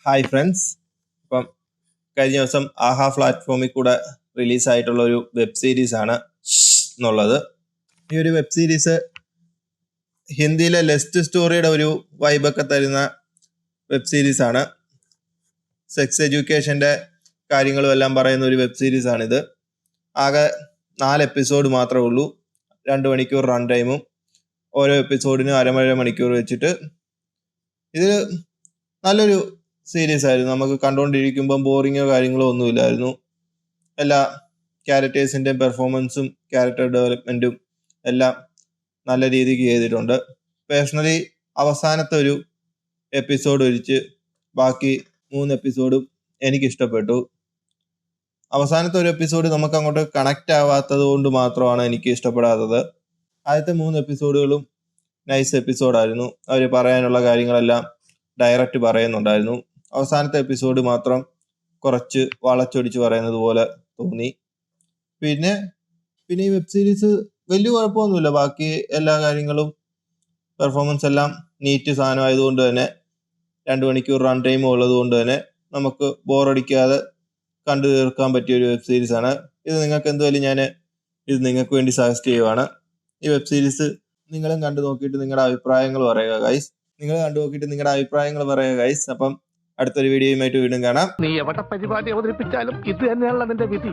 Hi friends. ഇപ്പം കഴിഞ്ഞ ദിവസം ആഹാ പ്ലാറ്റ്ഫോമിൽ കൂടെ റിലീസായിട്ടുള്ള ഒരു വെബ് സീരീസ് ആണ് എന്നുള്ളത്. ഈ ഒരു വെബ് സീരീസ് ഹിന്ദിയിലെ ലെസ്റ്റ് സ്റ്റോറിയുടെ ഒരു വൈബൊക്കെ തരുന്ന വെബ് സീരീസ് ആണ്. സെക്സ് എഡ്യൂക്കേഷൻ്റെ കാര്യങ്ങളും എല്ലാം പറയുന്ന ഒരു വെബ് സീരീസ് ആണിത്. ആകെ 4 എപ്പിസോഡ് മാത്രമേ ഉള്ളൂ. 2 മണിക്കൂർ റൺ ടൈമും, ഓരോ എപ്പിസോഡിനും അരമര മണിക്കൂർ വെച്ചിട്ട്. ഇത് നല്ലൊരു സീരീസ് ആയിരുന്നു. നമുക്ക് കണ്ടുകൊണ്ടിരിക്കുമ്പം ബോറിങ്ങോ കാര്യങ്ങളോ ഒന്നുമില്ലായിരുന്നു. എല്ലാ ക്യാരക്ടേഴ്സിൻ്റെയും പെർഫോമൻസും ക്യാരക്ടർ ഡെവലപ്മെൻറ്റും എല്ലാം നല്ല രീതിക്ക് ചെയ്തിട്ടുണ്ട്. പേഴ്സണലി അവസാനത്തെ ഒരു എപ്പിസോഡ് ഒഴിച്ച് ബാക്കി 3 എപ്പിസോഡും എനിക്കിഷ്ടപ്പെട്ടു. അവസാനത്തെ ഒരു എപ്പിസോഡ് നമുക്ക് അങ്ങോട്ട് കണക്റ്റ് ആവാത്തത് കൊണ്ട് മാത്രമാണ് എനിക്ക് ഇഷ്ടപ്പെടാത്തത്. ആദ്യത്തെ 3 എപ്പിസോഡുകളും നൈസ് എപ്പിസോഡായിരുന്നു. അവർ പറയാനുള്ള കാര്യങ്ങളെല്ലാം ഡയറക്റ്റ് പറയുന്നുണ്ടായിരുന്നു. അവസാനത്തെ എപ്പിസോഡ് മാത്രം കുറച്ച് വളച്ചൊടിച്ച് പറയുന്നത് പോലെ തോന്നി. പിന്നെ ഈ വെബ് സീരീസ് വലിയ കുഴപ്പമൊന്നുമില്ല. ബാക്കി എല്ലാ കാര്യങ്ങളും പെർഫോമൻസ് എല്ലാം നീറ്റ് സാധനം ആയതുകൊണ്ട് തന്നെ 2 മണിക്കൂർ റൺ ടൈം ഉള്ളത് കൊണ്ട് തന്നെ നമുക്ക് ബോറടിക്കാതെ കണ്ടു തീർക്കാൻ പറ്റിയ ഒരു വെബ് സീരീസ് ആണ് ഇത്. നിങ്ങൾക്ക് എന്തായാലും ഞാൻ ഇത് നിങ്ങൾക്ക് വേണ്ടി സജസ്റ്റ് ചെയ്യുവാണ്. ഈ വെബ് സീരീസ് നിങ്ങളും കണ്ടു നോക്കിയിട്ട് നിങ്ങളുടെ അഭിപ്രായങ്ങൾ പറയുക ഗൈസ്. അപ്പം അടുത്തൊരു വീഡിയോയുമായിട്ട് വീണ്ടും കാണാം. നീ എവിടെ പരിപാടി അവതരിപ്പിച്ചാലും ഇത് തന്നെയാണല്ലോ നിന്റെ വിധി.